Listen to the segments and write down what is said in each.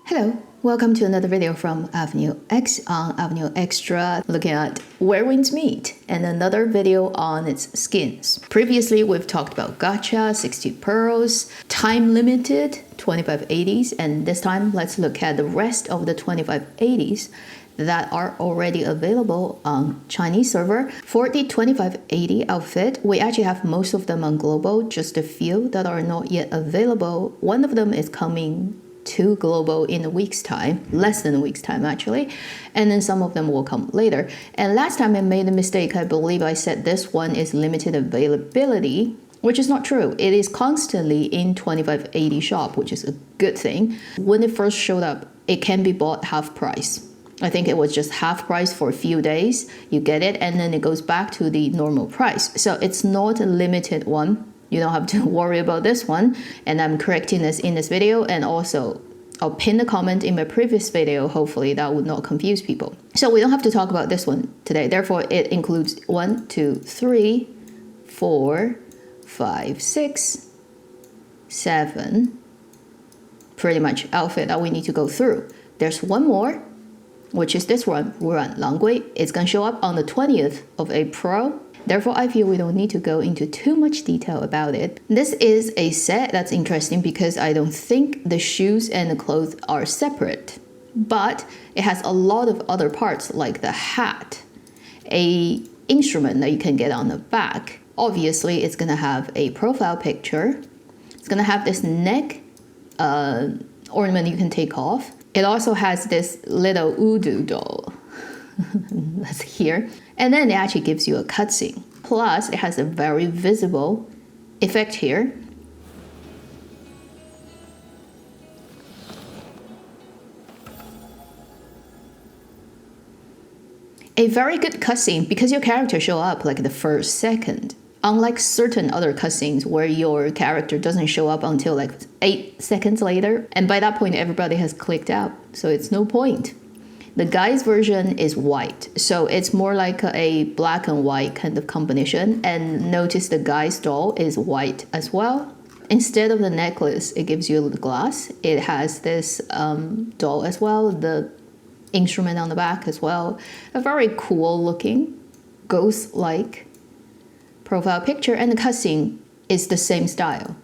Hello, welcome to another video from Avenue X on Avenue Extra, looking at where winds meet, and another video on its skins. Previously, we've talked about gacha, 60 pearls, time limited, 2580s, and this time let's look at the rest of the 2580s that are already available on Chinese server. For the 2580 outfit, we actually have most of them on global, just a few that are not yet available. One of them is coming to global in a week's time, less than a week's time actually, and then some of them will come later. And last time I made a mistake. I believe I said this one is limited availability, which is not true. It is constantly in 2580 shop, which is a good thing. When it first showed up, it can be bought half price. I think it was just half price for a few days. You get it, and then it goes back to the normal price. So it's not a limited one. You don't have to worry about this one, and I'm correcting this in this video, and also I'll pin the comment in my previous video. Hopefully that would not confuse people. So we don't have to talk about this one today. Therefore, it includes 1, 2, 3, 4, 5, 6, 7, pretty much outfit that we need to go through. There's one more, which is this one, Wuran Langgui. It's gonna show up on the 20th of April. Therefore, I feel we don't need to go into too much detail about it. This is a set that's interesting because I don't think the shoes and the clothes are separate, but it has a lot of other parts like the hat, a instrument that you can get on the back. Obviously, it's gonna have a profile picture. It's gonna have this neck ornament you can take off. It also has this little Udu doll. That's here. And then it actually gives you a cutscene. Plus, it has a very visible effect here. A very good cutscene because your character show up like the first second. Unlike certain other cutscenes where your character doesn't show up until like 8 seconds later. And by that point, everybody has clicked out. So it's no point. The guy's version is white, so it's more like a black and white kind of combination. And notice the guy's doll is white as well. Instead of the necklace, it gives you the glass. It has this doll as well, the instrument on the back as well. A very cool looking, ghost-like profile picture, and the cutscene is the same style.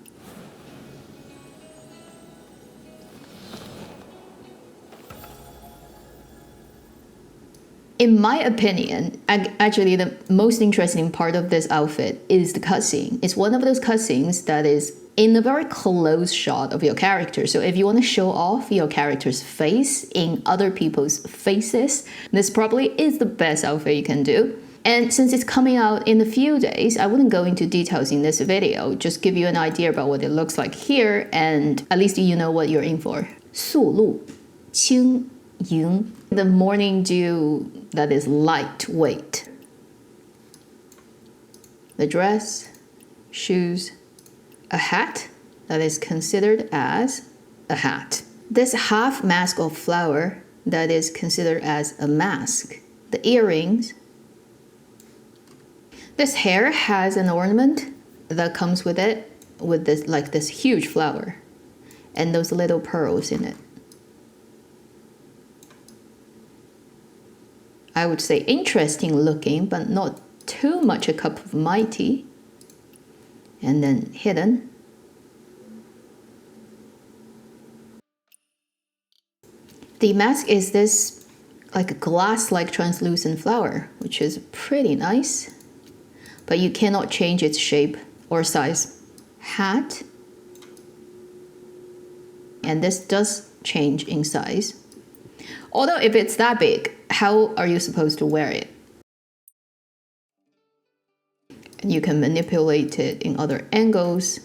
In my opinion, actually the most interesting part of this outfit is the cutscene. It's one of those cutscenes that is in a very close shot of your character. So if you want to show off your character's face in other people's faces, this probably is the best outfit you can do. And since it's coming out in a few days, I wouldn't go into details in this video, just give you an idea about what it looks like here, and at least you know what you're in for. 素露轻盈 The morning dew that is lightweight. The dress, shoes, a hat that is considered as a hat. This half mask of flower that is considered as a mask. The earrings. This hair has an ornament that comes with it, with this like this huge flower and those little pearls in it. I would say interesting looking, but not too much a cup of my tea. And then hidden. The mask is this like a glass-like translucent flower, which is pretty nice, but you cannot change its shape or size. Hat. And this does change in size. Although if it's that big, how are you supposed to wear it? And you can manipulate it in other angles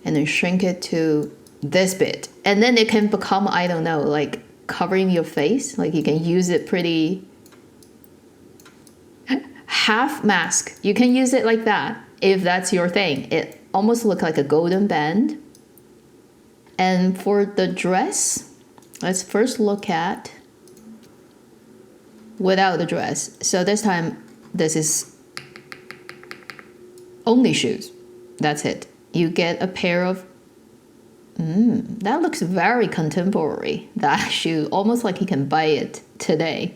and then shrink it to this bit. And then it can become, I don't know, like covering your face. Like you can use it pretty... Half mask. You can use it like that if that's your thing. It almost looks like a golden band. And for the dress, let's first look at without the dress. So this time, this is only shoes. That's it. You get a pair of That looks very contemporary. That shoe, almost like you can buy it today.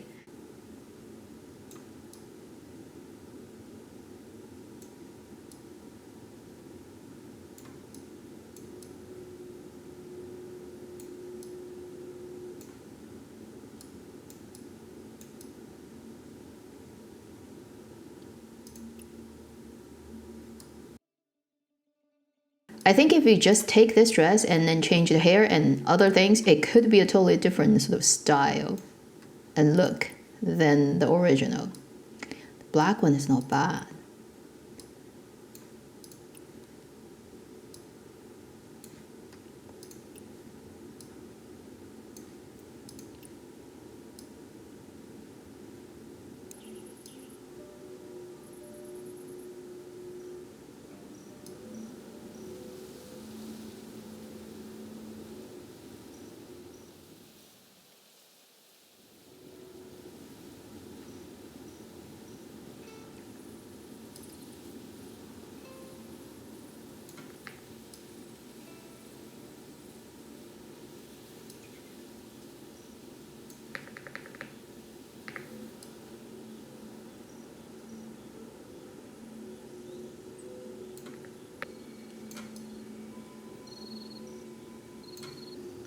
I think if you just take this dress and then change the hair and other things, it could be a totally different sort of style and look than the original. The black one is not bad.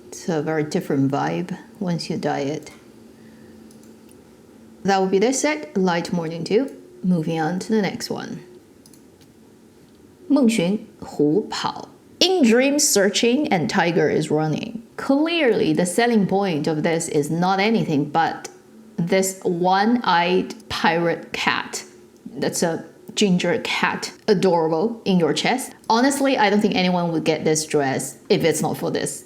It's a very different vibe once you dye it. That will be this set, Light Morning Dew. Moving on to the next one. 梦寻虎跑. In dream searching and tiger is running. Clearly, the selling point of this is not anything but this one-eyed pirate cat. That's a ginger cat, adorable in your chest. Honestly, I don't think anyone would get this dress if it's not for this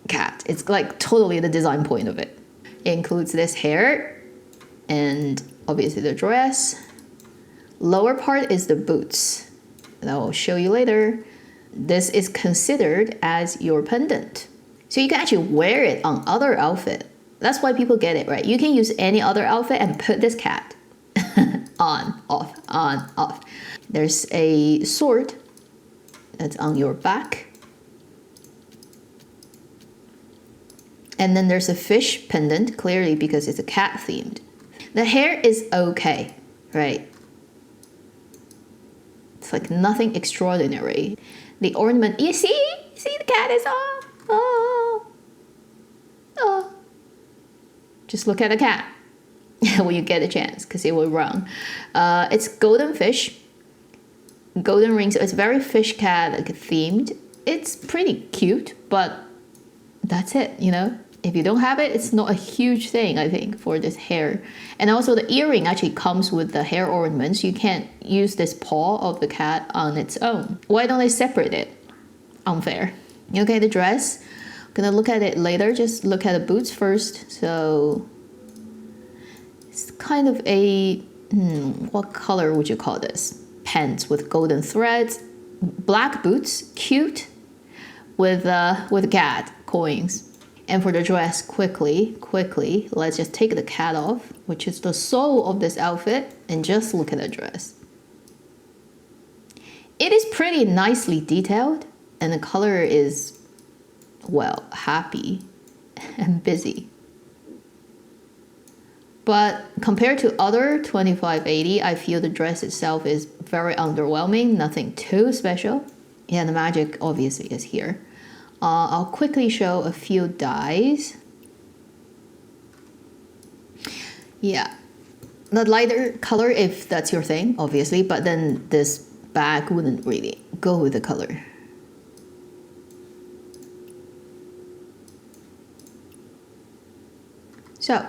cat. It's like totally the design point of it. It includes this hair and obviously the dress. Lower part is the boots that I'll show you later. This is considered as your pendant. So you can actually wear it on other outfit. That's why people get it, right? You can use any other outfit and put this cat on, off. There's a sword that's on your back. And then there's a fish pendant, clearly because it's a cat themed. The hair is okay, right? It's like nothing extraordinary. The ornament, you see the cat is off. Oh. Just look at the cat when you get a chance, because it will run. It's golden fish, golden rings. It's very fish cat like themed. It's pretty cute, but that's it, you know? If you don't have it, it's not a huge thing, I think, for this hair. And also the earring actually comes with the hair ornaments. You can't use this paw of the cat on its own. Why don't they separate it? Unfair. Okay, the dress. I'm gonna look at it later. Just look at the boots first. So it's kind of a, what color would you call this? Pants with golden threads. Black boots, cute, with cat coins. And for the dress, quickly, let's just take the cat off, which is the soul of this outfit, and just look at the dress. It is pretty nicely detailed, and the color is, well, happy and busy. But compared to other 2580, I feel the dress itself is very underwhelming, nothing too special. Yeah, the magic obviously is here. I'll quickly show a few dyes. Yeah, the lighter color if that's your thing, obviously, but then this bag wouldn't really go with the color. So,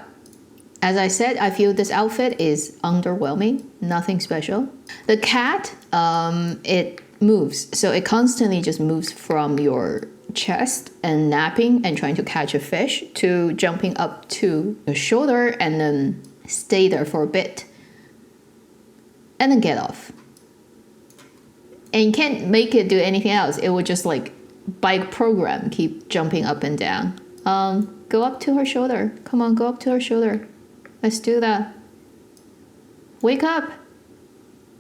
as I said, I feel this outfit is underwhelming, nothing special. The cat, it moves, so it constantly just moves from your chest and napping and trying to catch a fish to jumping up to your shoulder and then stay there for a bit and then get off. And you can't make it do anything else. It would just like bike program, keep jumping up and down. Go up to her shoulder. Come on, go up to her shoulder. Let's do that. Wake up.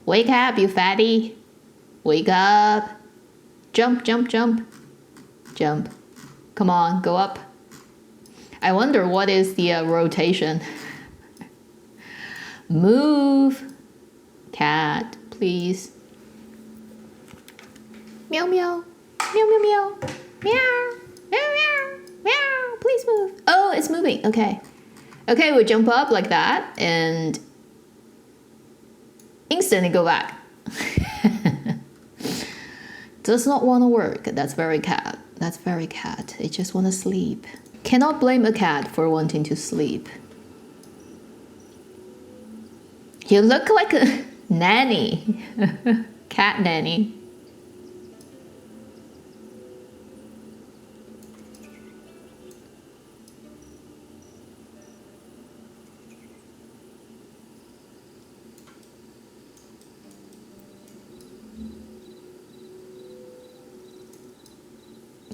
Wake up, you fatty. Wake up. Jump, jump, jump. Jump. Come on, go up. I wonder what is the rotation. Move. Cat, please. Meow, meow. Meow, meow, meow. Meow. Meow, meow. Meow. Please move. Oh, it's moving. Okay. Okay, we jump up like that and instantly go back. Does not want to work. That's very cat. That's very cat. It just want to sleep. Cannot blame a cat for wanting to sleep. You look like a nanny. Cat nanny.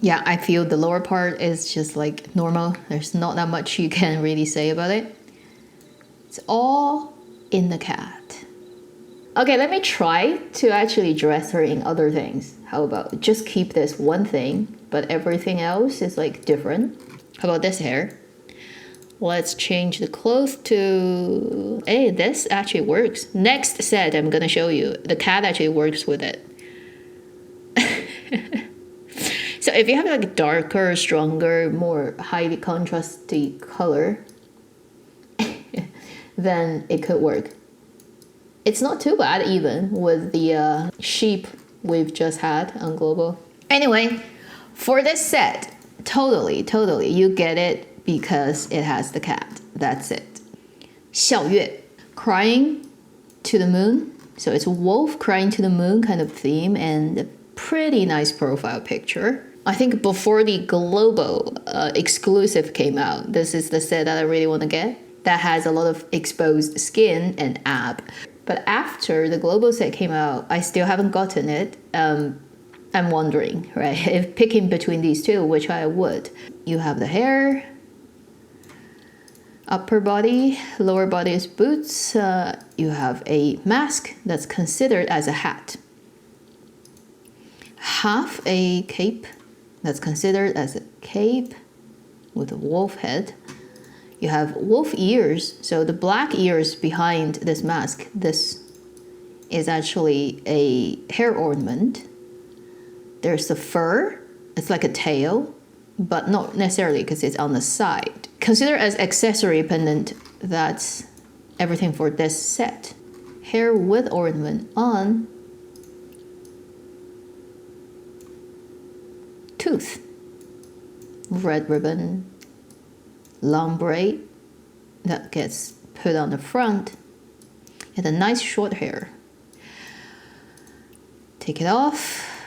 Yeah, I feel the lower part is just like normal. There's not that much you can really say about it. It's all in the cat. Okay, let me try to actually dress her in other things. How about just keep this one thing, but everything else is like different. How about this hair? Let's change the clothes to... Hey, this actually works. Next set, I'm gonna show you. The cat actually works with it. So if you have like a darker, stronger, more highly contrasty color, then it could work. It's not too bad even with the sheep we've just had on Global. Anyway, for this set, totally, you get it because it has the cat. That's it. 小月, crying to the moon. So it's a wolf crying to the moon kind of theme and a pretty nice profile picture. I think before the Global exclusive came out, this is the set that I really want to get. That has a lot of exposed skin and ab. But after the Global set came out, I still haven't gotten it. I'm wondering, right? If picking between these two, which I would. You have the hair, upper body, lower body is boots. You have a mask that's considered as a hat. Half a cape that's considered as a cape with a wolf head. You have wolf ears, so the black ears behind this mask, this is actually a hair ornament. There's the fur, it's like a tail, but not necessarily because it's on the side. Consider as accessory pendant, that's everything for this set. Hair with ornament on. Tooth, red ribbon, long braid that gets put on the front, and a nice short hair. Take it off.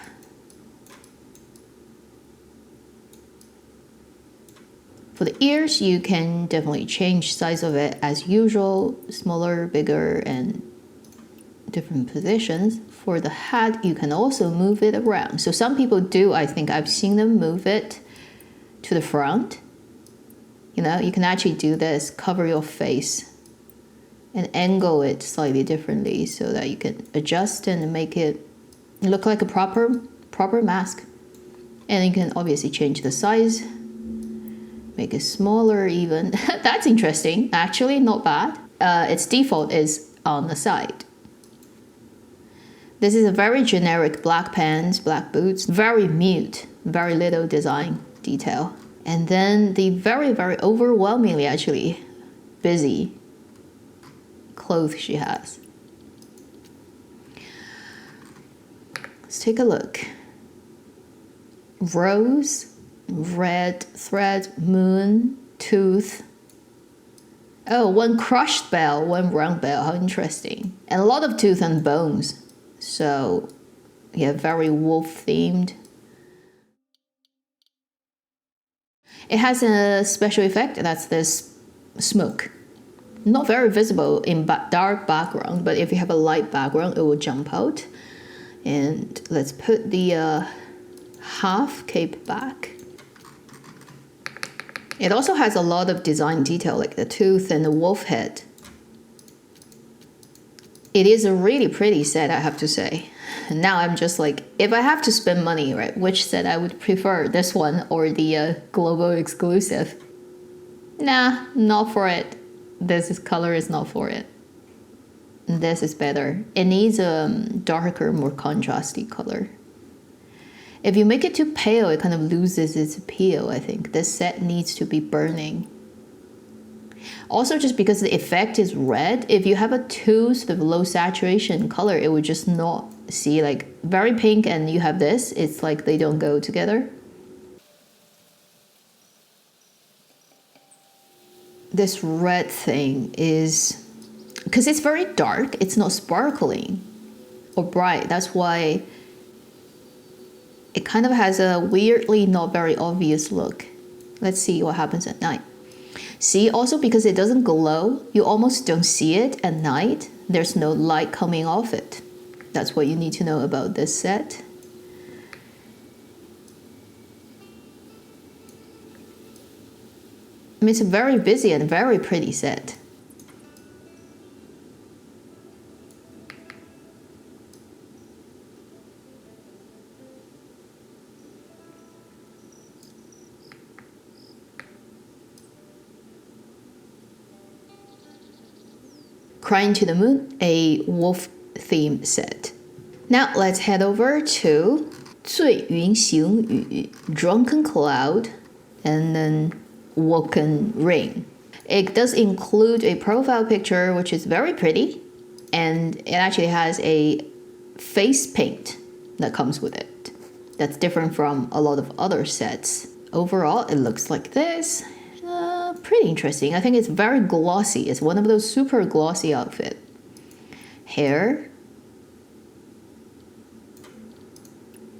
For the ears, you can definitely change size of it as usual, smaller, bigger, and different positions. For the hat, you can also move it around. So some people do, I think I've seen them move it to the front. You know, you can actually do this, cover your face and angle it slightly differently so that you can adjust and make it look like a proper mask. And you can obviously change the size, make it smaller even. That's interesting, actually not bad. Its default is on the side. This is a very generic black pants, black boots, very mute, very little design detail. And then the very overwhelmingly actually busy clothes she has. Let's take a look. Rose, red thread, moon, tooth. Oh, one crushed bell, one round bell, how interesting. And a lot of tooth and bones. So, yeah, very wolf themed. It has a special effect, that's this smoke. Not very visible in dark background, but if you have a light background, it will jump out. And let's put the half cape back. It also has a lot of design detail, like the tooth and the wolf head. It is a really pretty set, I have to say. Now I'm just like, if I have to spend money, right, which set I would prefer, this one or the global exclusive? Nah, not for it. Color is not for it. This is better. It needs a darker, more contrasty color. If you make it too pale, it kind of loses its appeal, I think. This set needs to be burning. Also, just because the effect is red, if you have a too sort of low saturation color, it would just not see, like very pink and you have this, it's like they don't go together. This red thing is, because it's very dark, it's not sparkling or bright. That's why it kind of has a weirdly not very obvious look. Let's see what happens at night. See, also because it doesn't glow, you almost don't see it at night. There's no light coming off it. That's what you need to know about this set. I mean, it's a very busy and very pretty set. Crying to the Moon, a wolf theme set. Now let's head over to 醉云行雨, Drunken Cloud, and then Woken Rain. It does include a profile picture, which is very pretty, and it actually has a face paint that comes with it. That's different from a lot of other sets. Overall, it looks like this. Pretty interesting. I think it's very glossy. It's one of those super glossy outfits. Hair.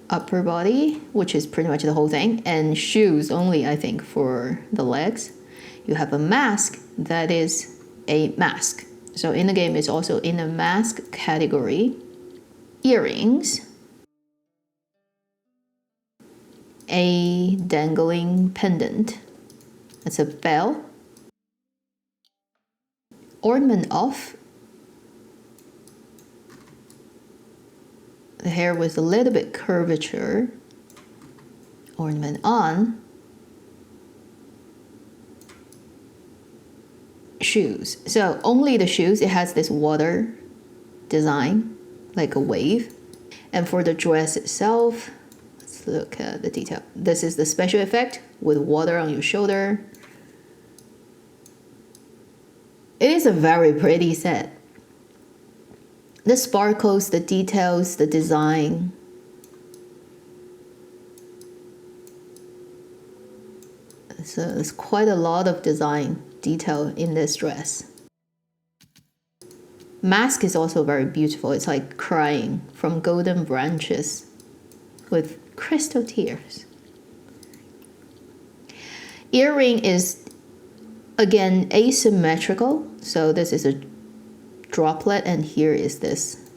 Upper body, which is pretty much the whole thing, and shoes only, I think, for the legs. You have a mask that is a mask. So in the game, it's also in the mask category. Earrings. A dangling pendant. That's a bell. Ornament off. The hair with a little bit curvature. Ornament on. Shoes. So only the shoes, it has this water design, like a wave. And for the dress itself, let's look at the detail. This is the special effect with water on your shoulder. It is a very pretty set. The sparkles, the details, the design. So there's quite a lot of design detail in this dress. Mask is also very beautiful. It's like crying from golden branches with crystal tears. Earring is again asymmetrical. So this is a droplet and here is this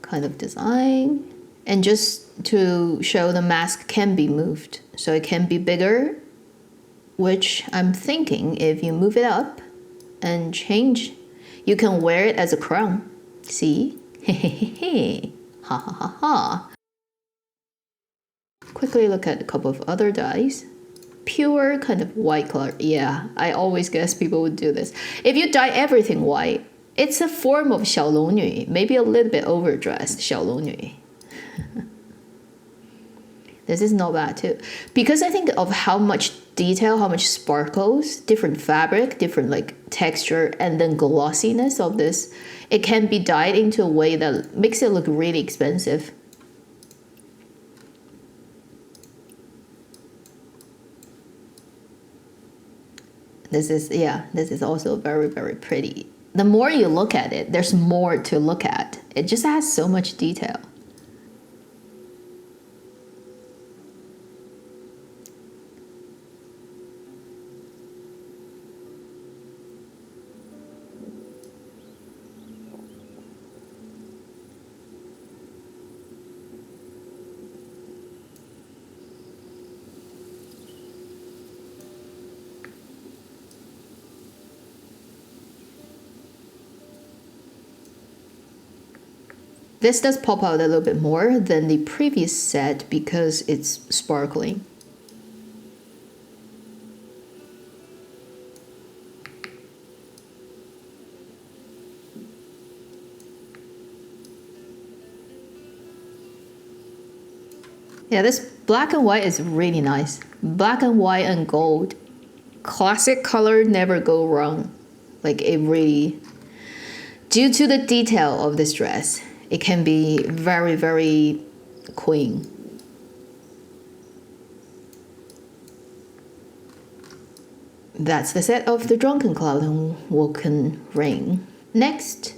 kind of design. And just to show, the mask can be moved. So it can be bigger, which I'm thinking if you move it up and change, you can wear it as a crown. See? Ha ha ha ha. Quickly look at a couple of other dyes. Pure kind of white color. Yeah, I always guess people would do this. If you dye everything white, it's a form of 小龙女, maybe a little bit overdressed 小龙女. This is not bad too. Because I think of how much detail, how much sparkles, different fabric, different like texture, and then glossiness of this, it can be dyed into a way that makes it look really expensive. This is also very, very pretty. The more you look at it, there's more to look at. It just has so much detail. This does pop out a little bit more than the previous set because it's sparkling. Yeah, this black and white is really nice. Black and white and gold. Classic color, never go wrong. Like it really, due to the detail of this dress, it can be very, very queen. That's the set of the Drunken Cloud and Woken Rain. Next,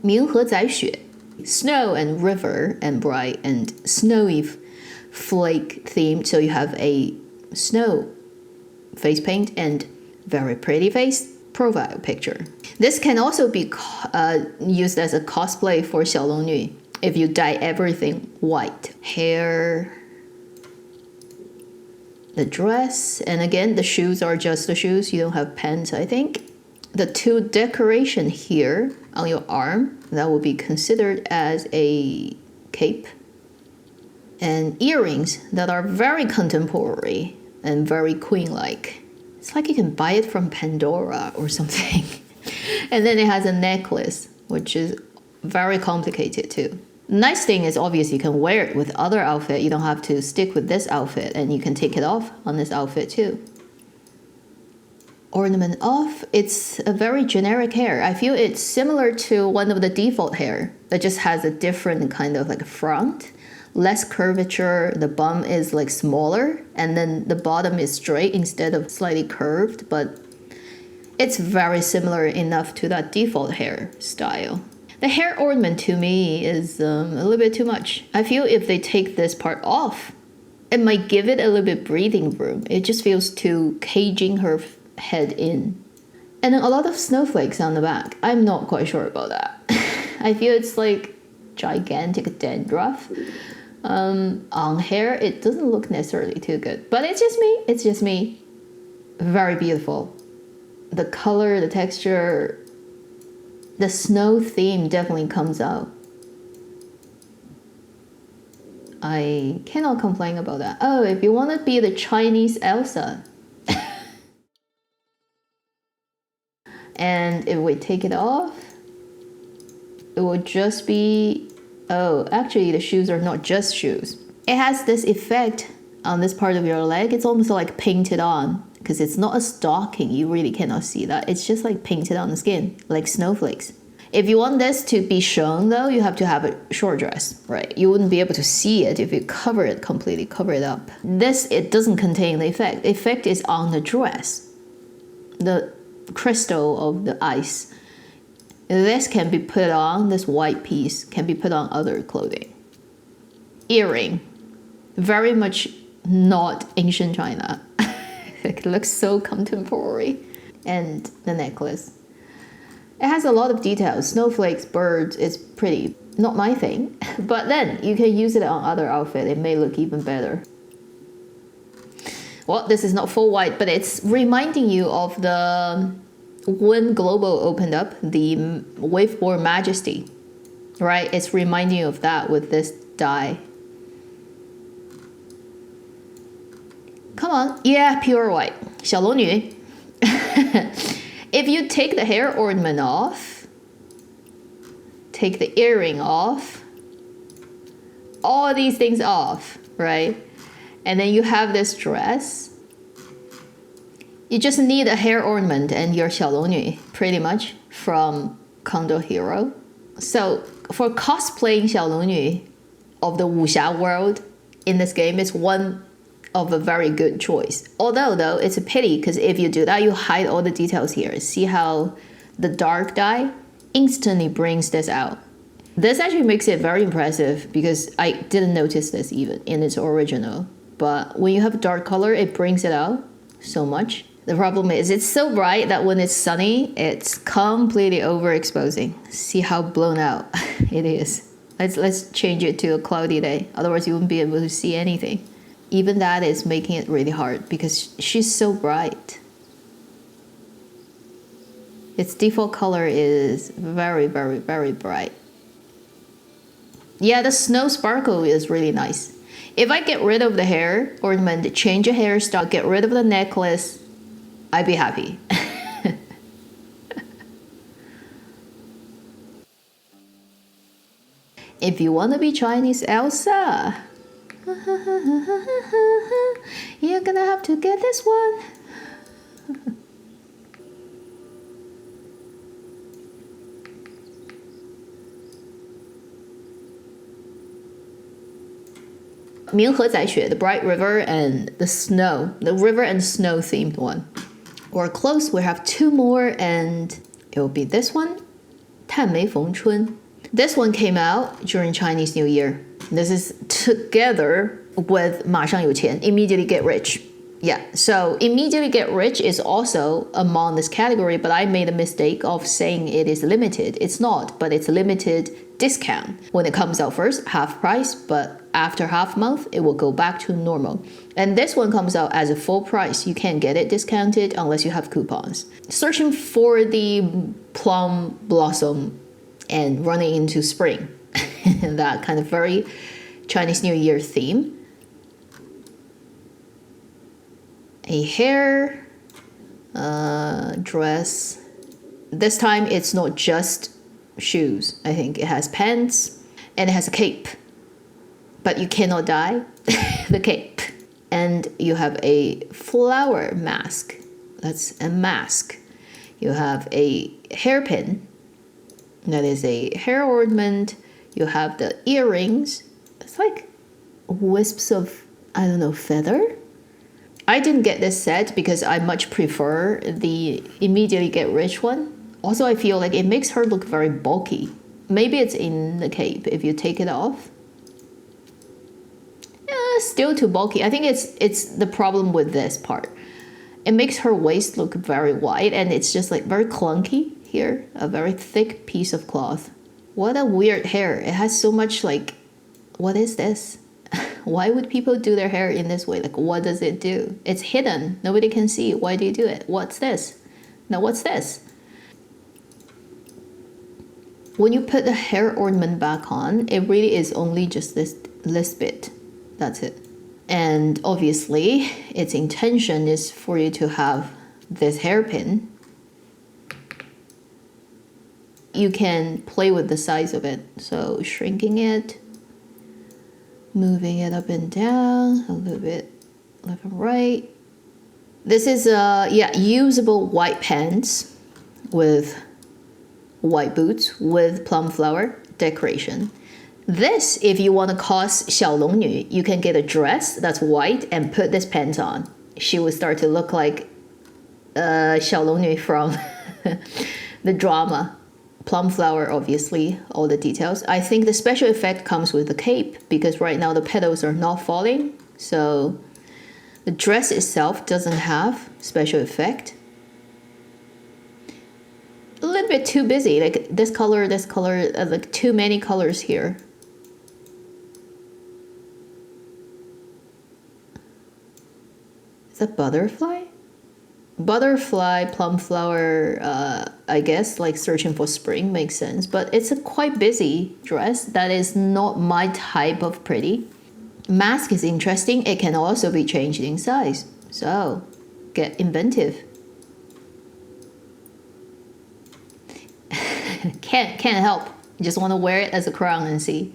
明和载雪. Snow and river and bright and snowy flake themed. So you have a snow face paint and very pretty face profile picture. This can also be used as a cosplay for 小龙女 if you dye everything white. Hair, the dress, and again the shoes are just the shoes, you don't have pants, I think. The two decoration here on your arm, that will be considered as a cape. And earrings that are very contemporary and very queen-like. It's like you can buy it from Pandora or something. And then it has a necklace, which is very complicated too. Nice thing is obviously you can wear it with other outfit. You don't have to stick with this outfit, and you can take it off on this outfit too. Ornament off, it's a very generic hair. I feel it's similar to one of the default hair that just has a different kind of like front, less curvature, the bum is like smaller, and then the bottom is straight instead of slightly curved, but it's very similar enough to that default hair style. The hair ornament to me is a little bit too much. I feel if they take this part off, it might give it a little bit breathing room. It just feels too caging her head in. And then a lot of snowflakes on the back. I'm not quite sure about that. I feel it's like gigantic dandruff. On hair, it doesn't look necessarily too good. But it's just me. Very beautiful. The color, the texture, the snow theme definitely comes out. I cannot complain about that. Oh, if you want to be the Chinese Elsa. And if we take it off, it will just be, oh, actually the shoes are not just shoes. It has this effect on this part of your leg. It's almost like painted on, because it's not a stocking. You really cannot see that. It's just like painted on the skin, like snowflakes. If you want this to be shown though, you have to have a short dress, right? You wouldn't be able to see it if you cover it completely, cover it up. This, it doesn't contain the effect. The effect is on the dress. The crystal of the ice. This can be put on, this white piece can be put on other clothing. Earring. Very much not ancient China. It looks so contemporary. And the necklace. It has a lot of details. Snowflakes, birds, it's pretty. Not my thing. But then you can use it on other outfit. It may look even better. Well, this is not full white, but it's reminding you of the when Global opened up, the Waveboard Majesty, right? It's reminding you of that with this dye. Come on, yeah, pure white. 小龙女. If you take the hair ornament off, take the earring off, all these things off, right? And then you have this dress. You just need a hair ornament and you're 小龙女, pretty much, from Condo Hero. So for cosplaying 小龙女 of the wuxia world in this game, it's one of a very good choice. Although though, it's a pity because if you do that, you hide all the details here. See how the dark dye instantly brings this out. This actually makes it very impressive because I didn't notice this even in its original. But when you have dark color, it brings it out so much. The problem is it's so bright that when it's sunny, it's completely overexposing. See how blown out it is. Let's change it to a cloudy day. Otherwise, you wouldn't be able to see anything. Even that is making it really hard because she's so bright. Its default color is very, very, very bright. Yeah, the snow sparkle is really nice. If I get rid of the hair ornament, change a hairstyle, get rid of the necklace, I'd be happy. If you want to be Chinese Elsa, you're gonna have to get this one. 冥河载雪, the bright river and the snow, the river and snow themed one. Or close, we have two more, and it will be this one, 探梅逢春. This one came out during Chinese New Year. This is together with 马上有钱, immediately get rich. Yeah, so immediately get rich is also among this category, but I made a mistake of saying it is limited. It's not, but it's limited discount. When it comes out first, half price, but after half month, it will go back to normal. And this one comes out as a full price. You can't get it discounted unless you have coupons. Searching for the Plum Blossom and running into spring. That kind of very Chinese New Year theme. A hair, dress. This time it's not just shoes. I think it has pants and it has a cape. But you cannot dye the cape. And you have a flower mask. That's a mask. You have a hairpin. That is a hair ornament. You have the earrings. It's like wisps of, I don't know, feather. I didn't get this set because I much prefer the immediately get rich one. Also, I feel like it makes her look very bulky. Maybe it's in the cape if you take it off. Still too bulky. I think it's the problem with this part. It makes her waist look very wide and it's just like very clunky here. A very thick piece of cloth. What a weird hair. It has so much like, what is this? Why would people do their hair in this way? Like, what does it do? It's hidden. Nobody can see. Why do you do it? What's this? Now, what's this? When you put the hair ornament back on, it really is only just this bit. That's it. And obviously, its intention is for you to have this hairpin. You can play with the size of it. So shrinking it, moving it up and down, a little bit left and right. This is usable white pants with white boots with plum flower decoration. This, if you want to cos 小龙女, you can get a dress that's white and put this pants on. She will start to look like 小龙女 from the drama. Plum flower, obviously, all the details. I think the special effect comes with the cape because right now the petals are not falling. So the dress itself doesn't have special effect. A little bit too busy, like this color, like too many colors here. Is that butterfly? Butterfly, plum flower, I guess, like searching for spring makes sense. But it's a quite busy dress. That is not my type of pretty. Mask is interesting. It can also be changed in size. So, get inventive. Can't help. Just want to wear it as a crown and see.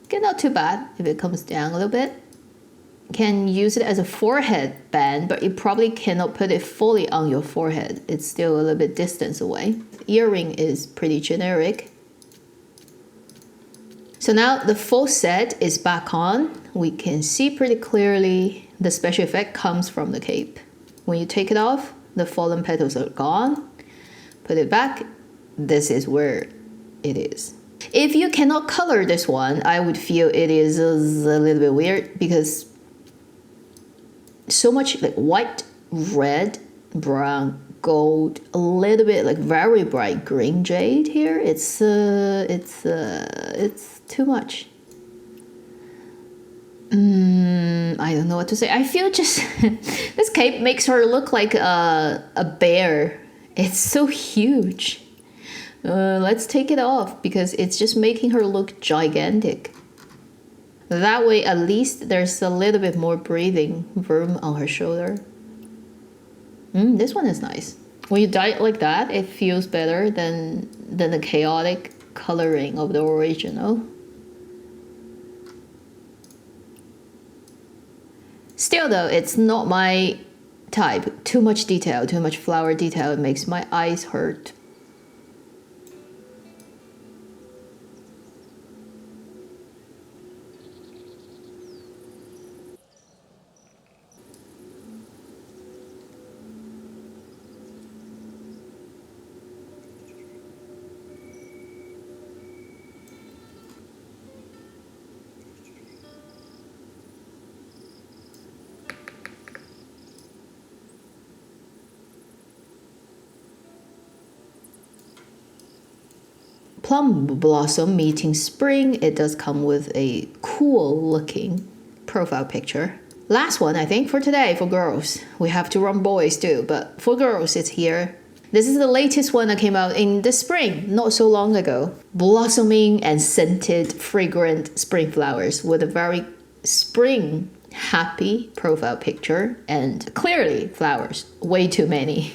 Okay, not too bad if it comes down a little bit. Can use it as a forehead band, but you probably cannot put it fully on your forehead. It's still a little bit distance away. Earring is pretty generic. So now the full set is back on. We can see pretty clearly the special effect comes from the cape. When you take it off, the fallen petals are gone. Put it back. This is where it is. If you cannot color this one, I would feel it is a little bit weird because so much like white, red, brown, gold, a little bit like very bright green jade here. It's too much. I don't know what to say. I feel just this cape makes her look like a bear. It's so huge. Let's take it off because it's just making her look gigantic. That way, at least there's a little bit more breathing room on her shoulder. This one is nice. When you dye it like that, it feels better than the chaotic coloring of the original. Still though, it's not my type. Too much detail, too much flower detail, it makes my eyes hurt. Plum Blossom meeting spring, it does come with a cool looking profile picture. Last one, I think, for today, for girls. We have to run boys too, but for girls, it's here. This is the latest one that came out in the spring, not so long ago. Blossoming and scented, fragrant spring flowers with a very spring happy profile picture and clearly flowers, way too many.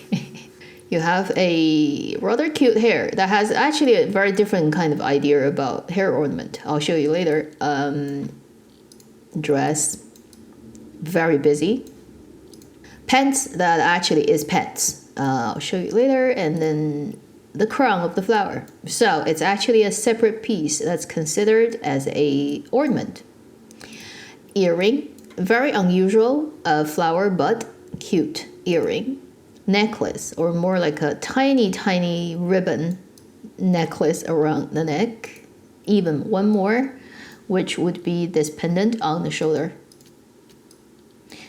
You have a rather cute hair that has actually a very different kind of idea about hair ornament. I'll show you later. Dress, very busy. Pants that actually is pants. I'll show you later. And then the crown of the flower. So it's actually a separate piece that's considered as a ornament. Earring, very unusual flower, but cute earring. Necklace, or more like a tiny ribbon necklace around the neck. Even one more, which would be this pendant on the shoulder.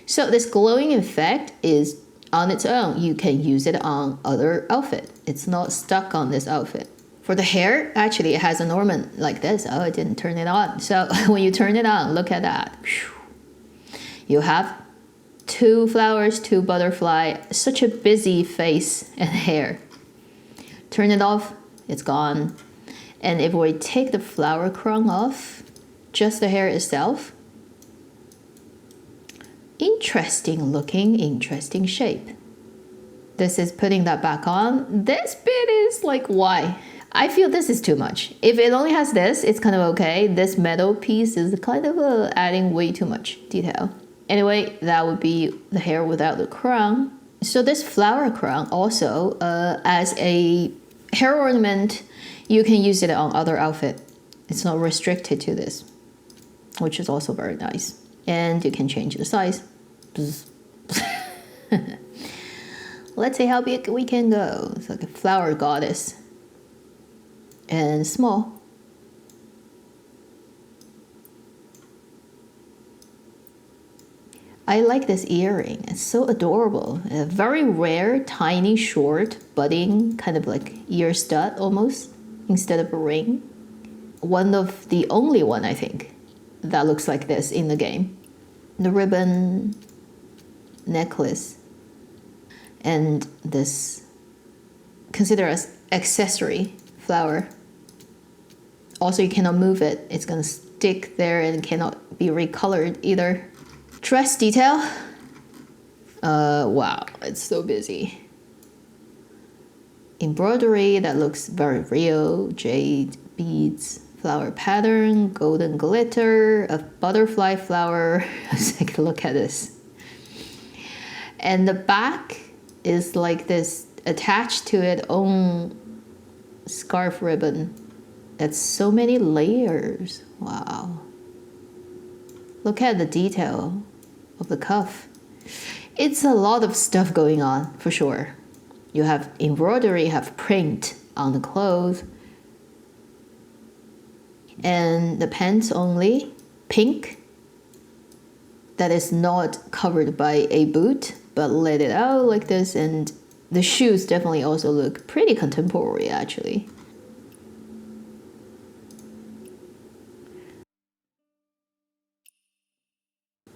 So this glowing effect is on its own. You can use it on other outfit. It's not stuck on this outfit. For the hair, actually it has an ornament like this. Oh, I didn't turn it on. So when you turn it on, look at that. You have 2 flowers, 2 butterfly, such a busy face and hair. Turn it off, it's gone. And if we take the flower crown off, just the hair itself, interesting looking, interesting shape. This is putting that back on. This bit is like, why? I feel this is too much. If it only has this, it's kind of okay. This metal piece is kind of adding way too much detail. Anyway, that would be the hair without the crown. So this flower crown also, as a hair ornament, you can use it on other outfit. It's not restricted to this, which is also very nice. And you can change the size. Let's see how big we can go. It's like a flower goddess. And small. I like this earring. It's so adorable. A very rare, tiny, short, budding, kind of like ear stud almost, instead of a ring. One of the only one, I think, that looks like this in the game. The ribbon, necklace, and this considered as accessory flower. Also, you cannot move it. It's gonna stick there and cannot be recolored either. Dress detail. Wow, it's so busy. Embroidery that looks very real. Jade beads, flower pattern, golden glitter, a butterfly flower. Let's take a look at this. And the back is like this attached to it own scarf ribbon. That's so many layers. Wow. Look at the detail of the cuff. It's a lot of stuff going on for sure. You have embroidery, you have print on the clothes. And the pants only, pink. That is not covered by a boot, but let it out like this. And the shoes definitely also look pretty contemporary actually.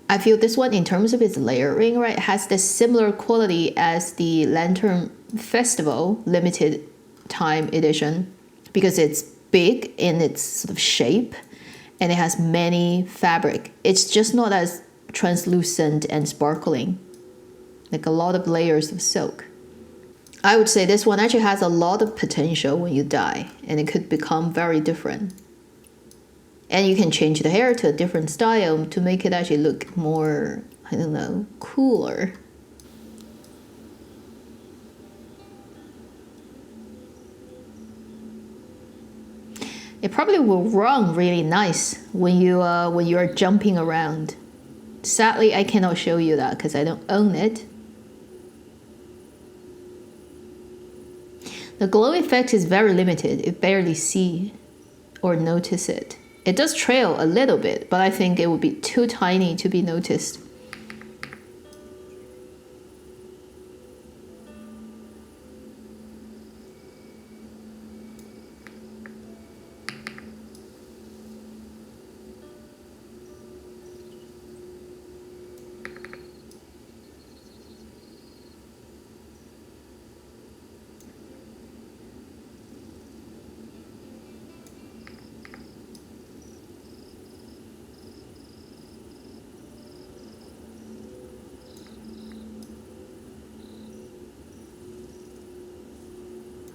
I feel this one, in terms of its layering, right, has the similar quality as the Lantern Festival limited time edition because it's big in its sort of shape and it has many fabric. It's just not as translucent and sparkling, like a lot of layers of silk. I would say this one actually has a lot of potential when you dye, and it could become very different. And you can change the hair to a different style to make it actually look more, I don't know, cooler. It probably will run really nice when you are jumping around. Sadly, I cannot show you that because I don't own it. The glow effect is very limited. You barely see or notice it. It does trail a little bit, but I think it would be too tiny to be noticed.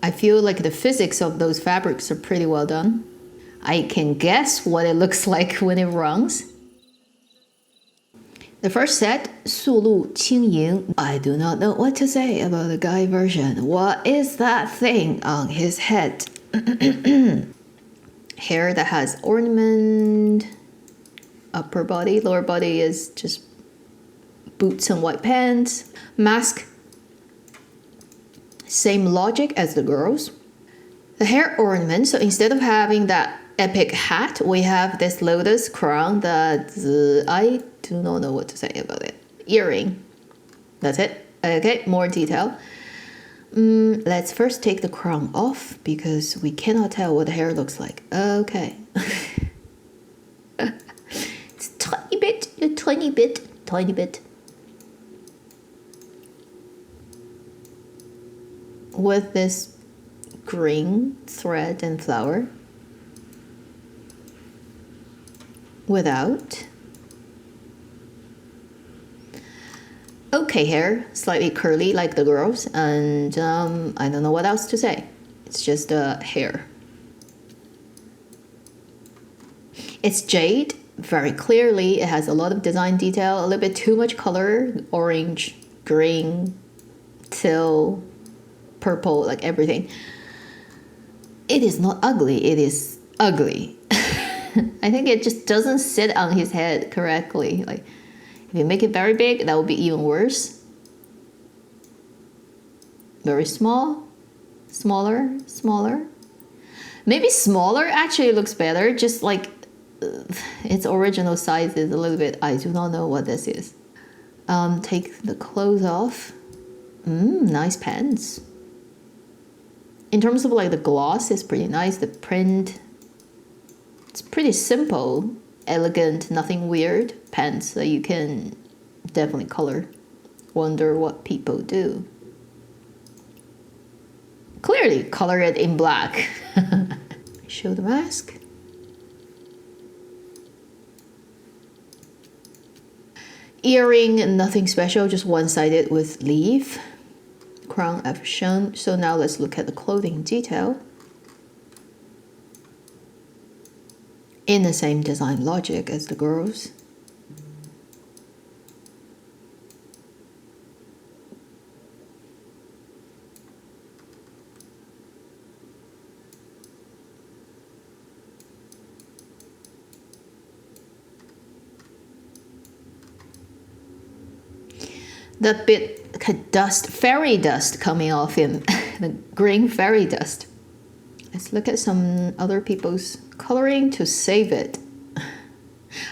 I feel like the physics of those fabrics are pretty well done. I can guess what it looks like when it runs. The first set, 素露轻盈. I do not know what to say about the guy version. What is that thing on his head? Hair that has ornament. Upper body, lower body is just boots and white pants. Mask. Same logic as the girls. The hair ornament, so instead of having that epic hat, we have this lotus crown that I do not know what to say about it. Earring. That's it. Okay, more detail. Let's first take the crown off because we cannot tell what the hair looks like. Okay. It's a tiny bit. With this green thread and flower. Without. Okay hair, slightly curly like the girls, and I don't know what else to say. It's just hair. It's jade, very clearly. It has a lot of design detail, a little bit too much color, orange, green, teal, purple, like everything. It is not ugly, it is ugly. I think it just doesn't sit on his head correctly. Like, if you make it very big, that would be even worse. Very small, smaller. Maybe smaller actually looks better, just like its original size is a little bit, I do not know what this is. Take the clothes off. Nice pants. In terms of like the gloss, it's pretty nice. The print, it's pretty simple, elegant, nothing weird. Pants that you can definitely color. Wonder what people do. Clearly color it in black. Show the mask. Earring, nothing special, just one-sided with leaf. Crown I've shown. So now let's look at the clothing detail. In the same design logic as the girls. That bit dust, fairy dust coming off him, the green fairy dust. Let's look at some other people's coloring to save it.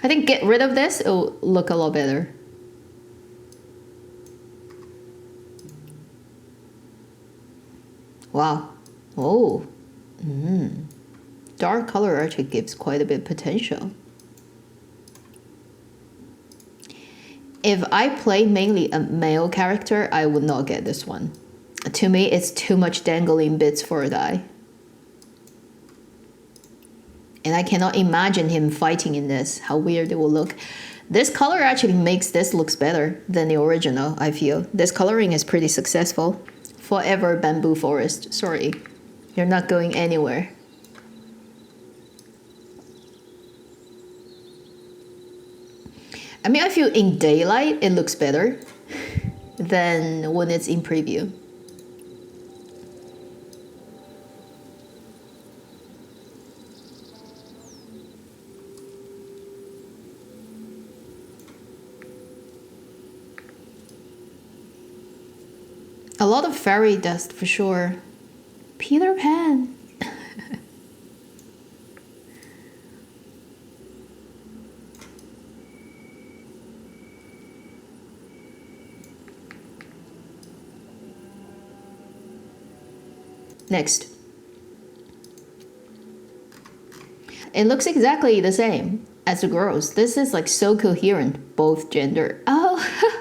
I think get rid of this, it'll look a lot better. Wow. Oh. Dark color actually gives quite a bit of potential. If I play mainly a male character, I would not get this one. To me, it's too much dangling bits for a dye. And I cannot imagine him fighting in this, how weird it will look. This color actually makes this looks better than the original, I feel. This coloring is pretty successful. Forever Bamboo Forest, sorry. You're not going anywhere. I mean, I feel in daylight, it looks better than when it's in preview. A lot of fairy dust for sure. Peter Pan. Next. It looks exactly the same as the girls. This is like so coherent, both gender. Oh,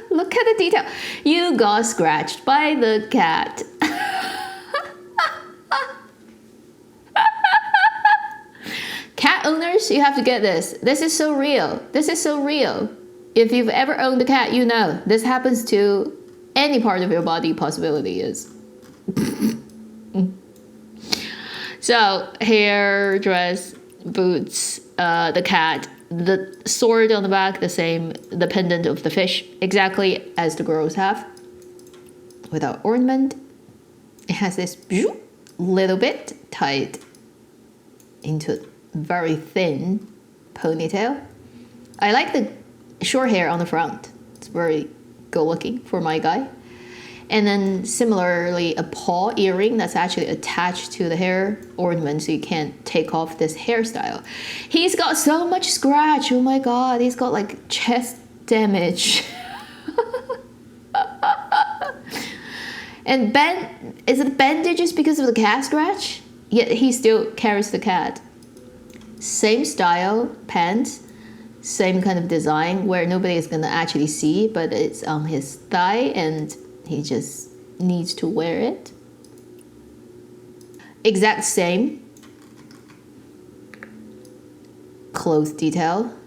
look at the detail. You got scratched by the cat. Cat owners, you have to get this. This is so real. This is so real. If you've ever owned a cat, you know this happens to any part of your body. Possibility is. So hair, dress, boots, the cat, the sword on the back, the same, the pendant of the fish, exactly as the girls have, without ornament. It has this little bit tied into very thin ponytail. I like the short hair on the front. It's very good looking for my guy. And then similarly, a paw earring that's actually attached to the hair ornament, so you can't take off this hairstyle. He's got so much scratch. Oh my god, he's got like chest damage. And is it bandages because of the cat scratch? Yet he still carries the cat. Same style pants, same kind of design where nobody is gonna actually see, but it's on his thigh and he just needs to wear it. Exact same clothes detail.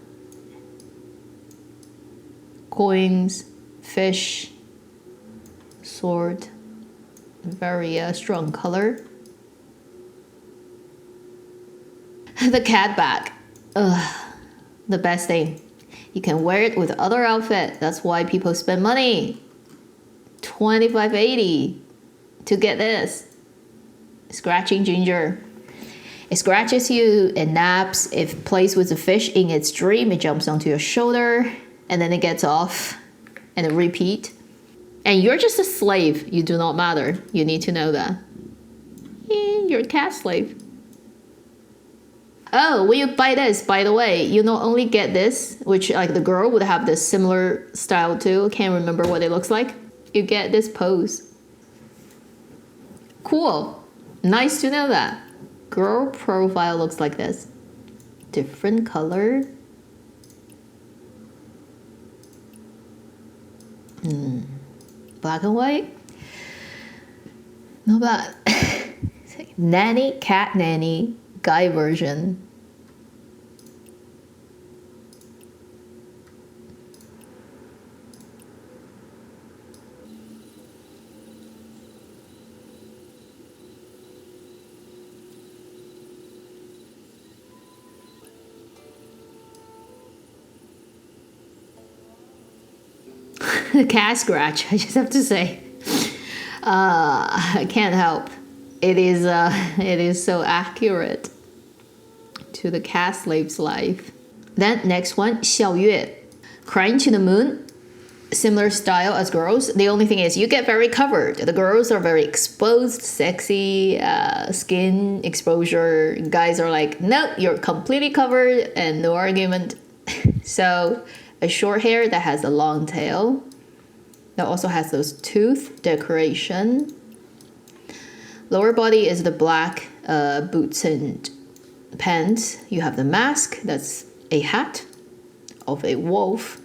Coins, fish, sword, very strong color. The cat bag. Ugh, the best thing. You can wear it with other outfit. That's why people spend money. $25.80 to get this. Scratching ginger. It scratches you, it naps, it plays with the fish in its dream, it jumps onto your shoulder, and then it gets off, and it repeat. And you're just a slave, you do not matter. You need to know that. You're a cat slave. Oh, when you buy this, by the way, you not only get this, which like the girl would have this similar style too, can't remember what it looks like. You get this pose. Cool. Nice to know that. Girl profile looks like this. Different color. Black and white. Not bad. Nanny, cat nanny, guy version. The cat scratch, I just have to say. I can't help. It is so accurate to the cat slave's life. Then next one, 小月, Crying to the Moon. Similar style as girls. The only thing is you get very covered. The girls are very exposed, sexy, skin exposure. Guys are like, no, you're completely covered and no argument. So a short hair that has a long tail. That also has those tooth decoration. Lower body is the black boots and pants. You have the mask, that's a hat of a wolf.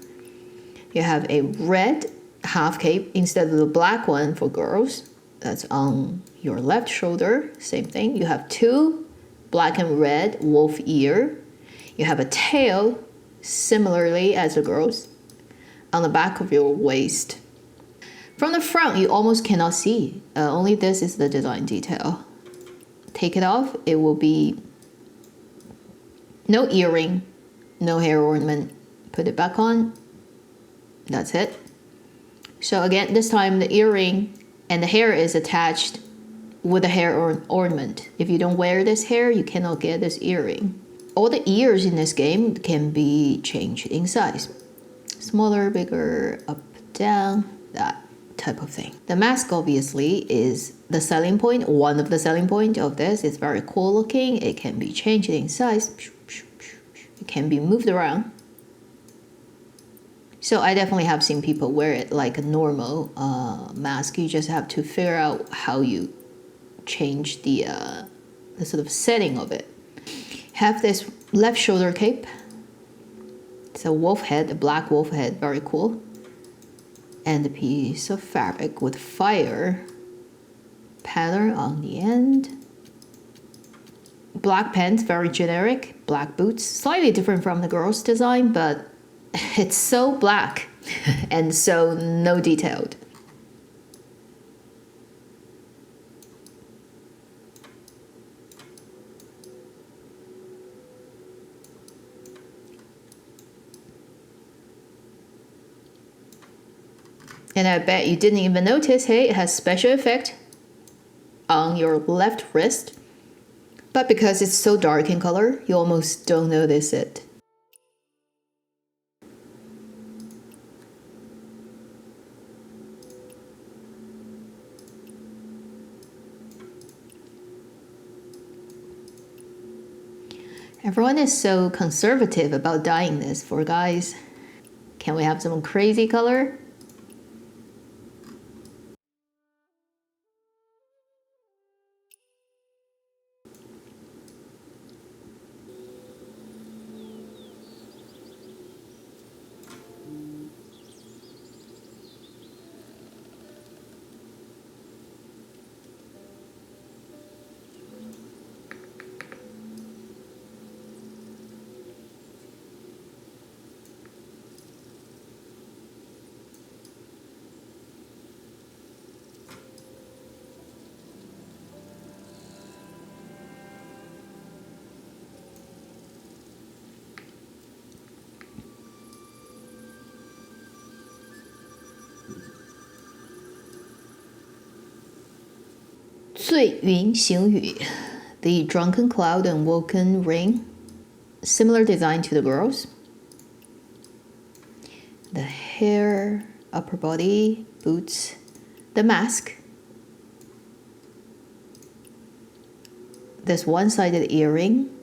You have a red half cape instead of the black one for girls. That's on your left shoulder, same thing. You have two black and red wolf ear. You have a tail, similarly as the girls, on the back of your waist. From the front, you almost cannot see. Only this is the design detail. Take it off, it will be no earring, no hair ornament. Put it back on. That's it. So again, this time the earring and the hair is attached with a hair ornament. If you don't wear this hair, you cannot get this earring. All the ears in this game can be changed in size. Smaller, bigger, up, down, that type of thing. The mask obviously is the selling point. One of the selling point of this is very cool looking. It can be changed in size. It can be moved around. So I definitely have seen people wear it like a normal mask. You just have to figure out how you change the sort of setting of it. Have this left shoulder cape. It's a wolf head, a black wolf head, very cool. And a piece of fabric with fire pattern on the end. Black pants, very generic. Black boots, slightly different from the girls' design, but it's so black and so no detailed. And I bet you didn't even notice, hey, it has special effect on your left wrist. But because it's so dark in color, you almost don't notice it. Everyone is so conservative about dyeing this for guys. Can we have some crazy color? The Drunken Cloud and Woken Ring. Similar design to the girls. The hair, upper body, boots, the mask. This one-sided earring.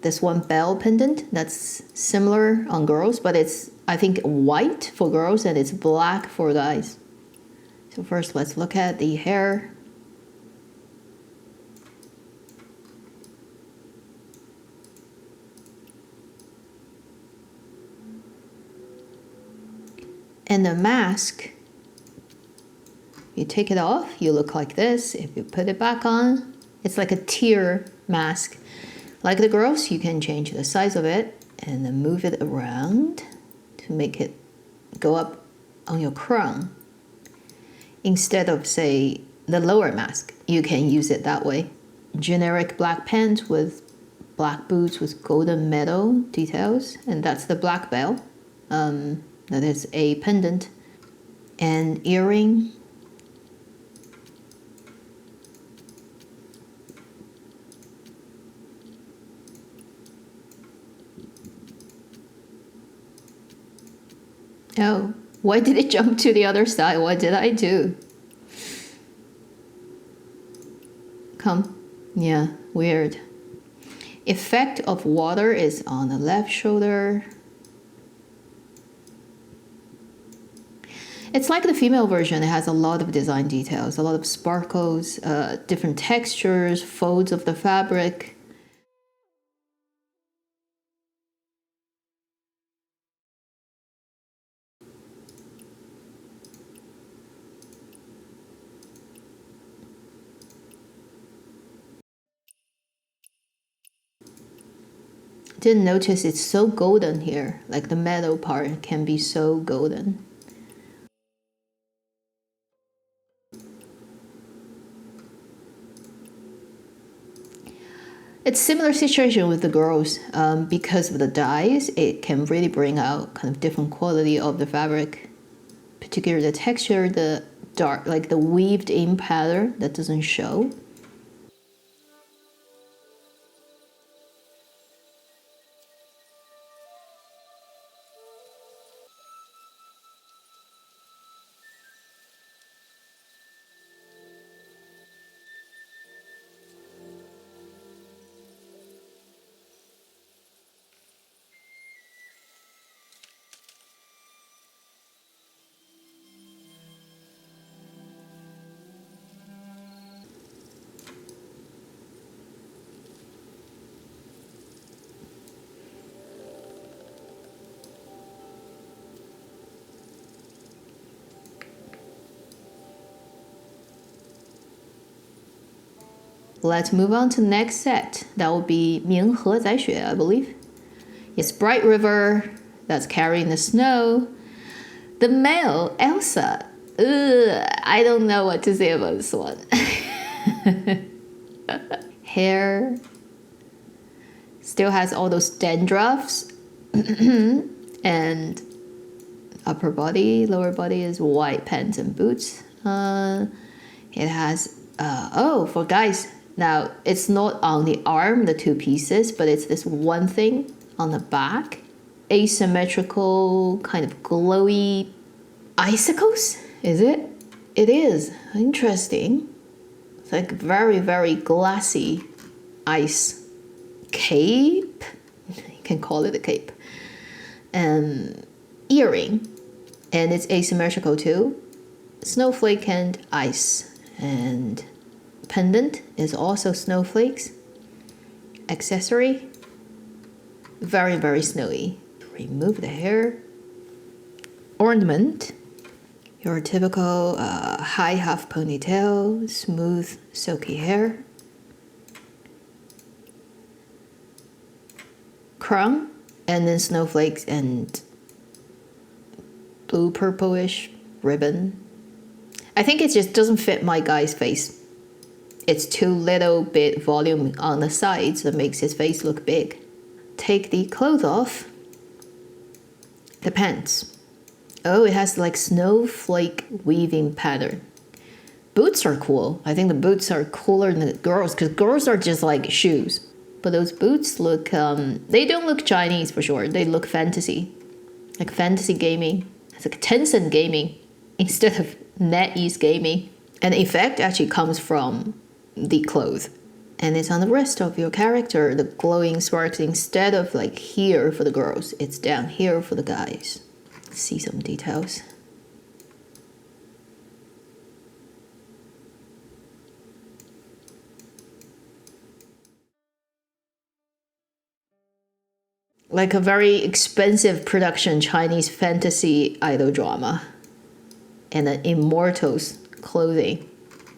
This one bell pendant that's similar on girls, but it's, I think, white for girls and it's black for guys. So first let's look at the hair. And the mask, you take it off, you look like this. If you put it back on, it's like a tear mask. Like the girls, you can change the size of it and then move it around to make it go up on your crown. Instead of, say, the lower mask, you can use it that way. Generic black pants with black boots with golden metal details, and that's the black bell. That is a pendant and earring. Oh, why did it jump to the other side? What did I do? Come. Yeah, weird. Effect of water is on the left shoulder. It's like the female version. It has a lot of design details, a lot of sparkles, different textures, folds of the fabric. didn't notice it's so golden here. Like the metal part can be so golden. It's similar situation with the girls. Because of the dyes, it can really bring out kind of different quality of the fabric. Particularly the texture, the dark, like the weaved in pattern that doesn't show. Let's move on to the next set. That will be 明河载雪, I believe. It's Bright River that's carrying the snow. The male, Elsa. I don't know what to say about this one. Hair still has all those dandruffs. And upper body, lower body is white pants and boots. It has, for guys, now it's not on the arm, the two pieces, but it's this one thing on the back. Asymmetrical, kind of glowy icicles, is it? It is. Interesting. It's like very, very glassy ice. Cape? You can call it a cape. Earring. And it's asymmetrical too. Snowflake and ice. And pendant is also snowflakes. Accessory. Very, very snowy. Remove the hair. Ornament. Your typical high half ponytail, smooth, silky hair. Crown, and then snowflakes and blue purplish ribbon. I think it just doesn't fit my guy's face. It's too little bit volume on the sides that makes his face look big. Take the clothes off. The pants. Oh, it has like snowflake weaving pattern. Boots are cool. I think the boots are cooler than the girls because girls are just like shoes. But those boots look, they don't look Chinese for sure. They look fantasy. Like fantasy gaming. It's like Tencent gaming instead of NetEase gaming. And the effect actually comes from the clothes. And it's on the wrist of your character, the glowing sparks. Instead of like here for the girls, it's down here for the guys. Let's see some details. Like a very expensive production Chinese fantasy idol drama. And an immortals clothing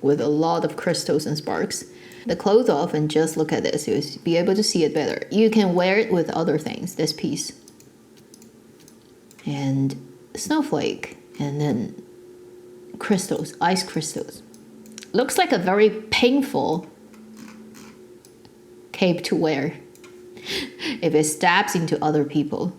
with a lot of crystals and sparks. The clothes off and just look at this, you'll be able to see it better. You can wear it with other things, this piece. And snowflake, and then crystals, ice crystals. Looks like a very painful cape to wear if it stabs into other people.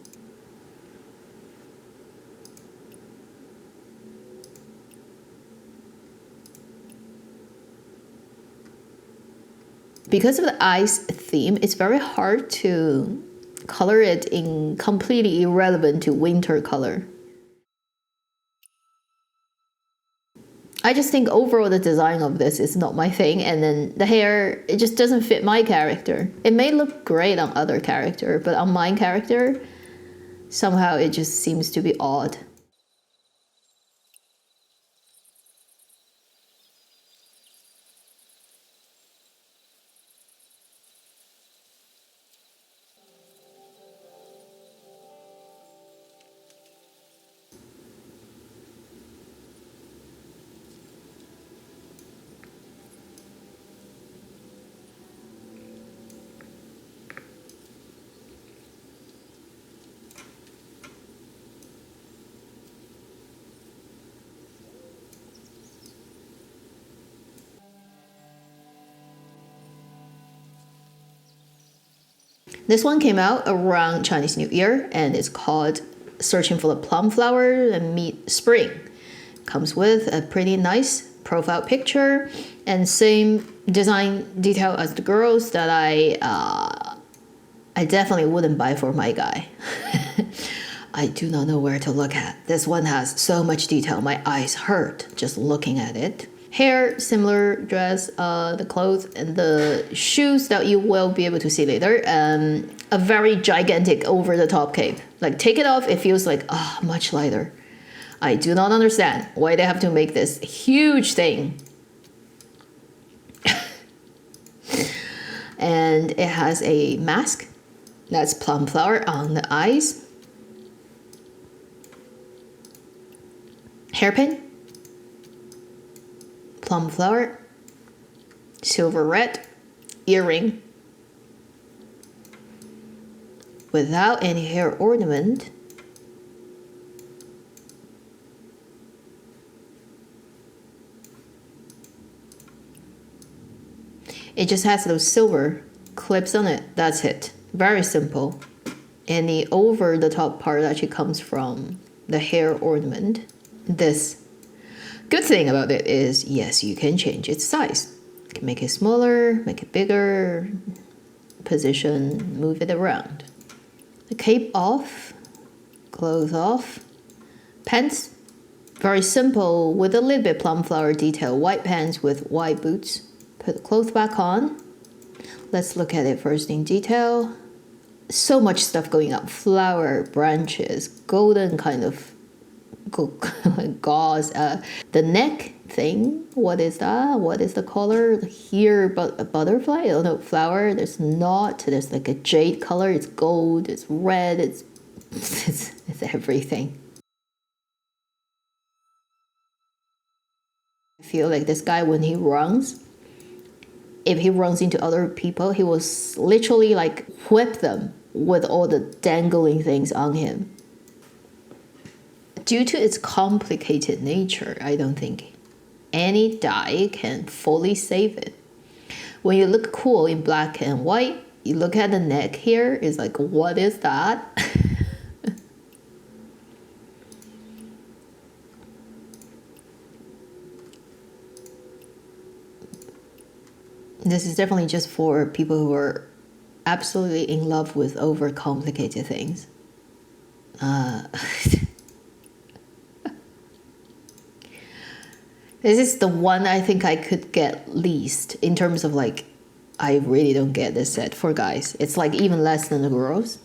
Because of the ice theme, it's very hard to color it in completely irrelevant to winter color. I just think overall the design of this is not my thing, and then the hair, it just doesn't fit my character. It may look great on other character, but on my character, somehow it just seems to be odd. This one came out around Chinese New Year and it's called Searching for the Plum Flower and Meet Spring. Comes with a pretty nice profile picture and same design detail as the girls that I definitely wouldn't buy for my guy. I do not know where to look at. This one has so much detail. My eyes hurt just looking at it. Hair, similar dress, the clothes and the shoes that you will be able to see later. A very gigantic over-the-top cape. Like take it off, it feels like much lighter. I do not understand why they have to make this huge thing. And it has a mask. That's plum flower on the eyes. Hairpin. Plum flower. Silver red. Earring. Without any hair ornament. It just has those silver clips on it. That's it. Very simple. And the over the top part actually comes from the hair ornament. This. Good thing about it is, yes, you can change its size. You can make it smaller, make it bigger, position, move it around. The cape off, clothes off. Pants, very simple with a little bit plum flower detail. White pants with white boots. Put the clothes back on. Let's look at it first in detail. So much stuff going up. Flower, branches, golden kind of gauze. The neck thing, what is that? What is the color? Here, but a butterfly? Oh no, flower. There's not. There's like a jade color. It's gold. It's red. It's everything. I feel like this guy when he runs, if he runs into other people, he will literally like whip them with all the dangling things on him. Due to its complicated nature, I don't think any dye can fully save it. When you look cool in black and white, you look at the neck here, it's like, what is that? This is definitely just for people who are absolutely in love with overcomplicated things. This is the one I think I could get least in terms of like, I really don't get this set for guys. It's like even less than the girls.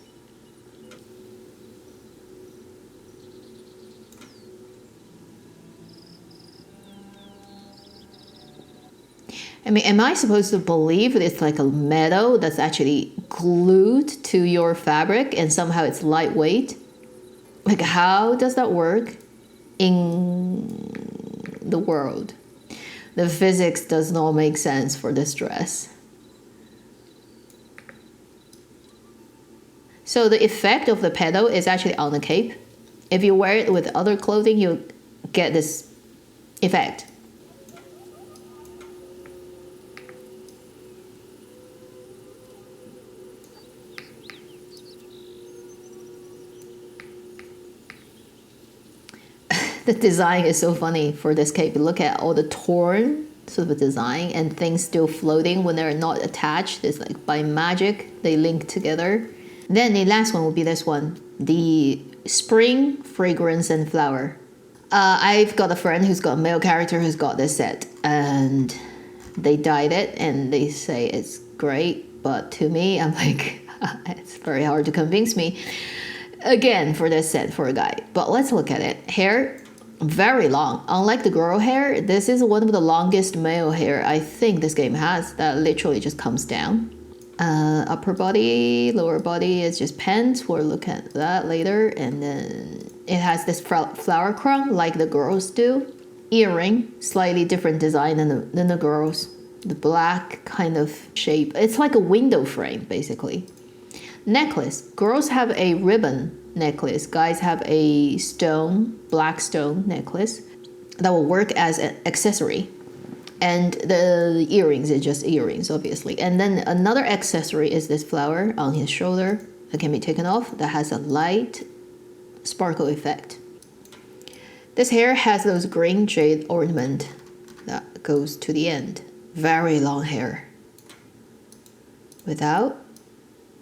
I mean, am I supposed to believe it's like a metal that's actually glued to your fabric and somehow it's lightweight? Like, how does that work in the world? The physics does not make sense for this dress. So the effect of the petal is actually on the cape. If you wear it with other clothing, you get this effect. The design is so funny for this cape. Look at all the torn sort of design and things still floating when they're not attached. It's like by magic, they link together. Then the last one will be this one, the Spring Fragrance and Flower. I've got a friend who's got a male character who's got this set and they dyed it and they say it's great. But to me, I'm like, it's very hard to convince me. Again, for this set for a guy. But let's look at it. Hair. Very long. Unlike the girl hair, this is one of the longest male hair I think this game has that literally just comes down. Upper body, lower body is just pants. We'll look at that later. And then it has this flower crown like the girls do. Earring, slightly different design than the girls. The black kind of shape. It's like a window frame basically. Necklace. Girls have a ribbon necklace. Guys have a stone, black stone necklace that will work as an accessory. And the earrings is just earrings, obviously. And then another accessory is this flower on his shoulder that can be taken off that has a light sparkle effect. This hair has those green jade ornament that goes to the end. Very long hair. Without,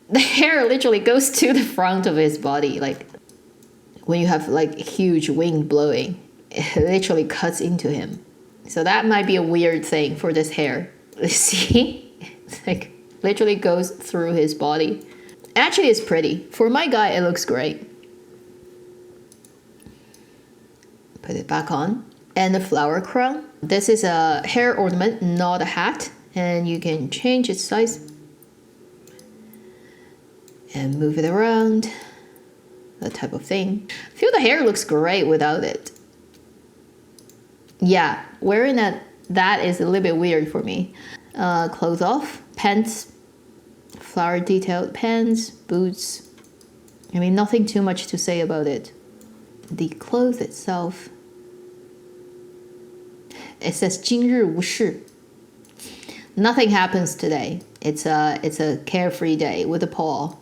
the hair literally goes to the front of his body. Like when you have like huge wind blowing, it literally cuts into him. So that might be a weird thing for this hair. See? It's like literally goes through his body. Actually, it's pretty. For my guy, it looks great. Put it back on. And the flower crown. This is a hair ornament, not a hat. And you can change its size. And move it around. That type of thing. I feel the hair looks great without it. Yeah, wearing that is a little bit weird for me. Clothes off, pants, flower detailed pants, boots. I mean, nothing too much to say about it. The clothes itself, it says 今日无事. Nothing happens today. It's a carefree day with a paw.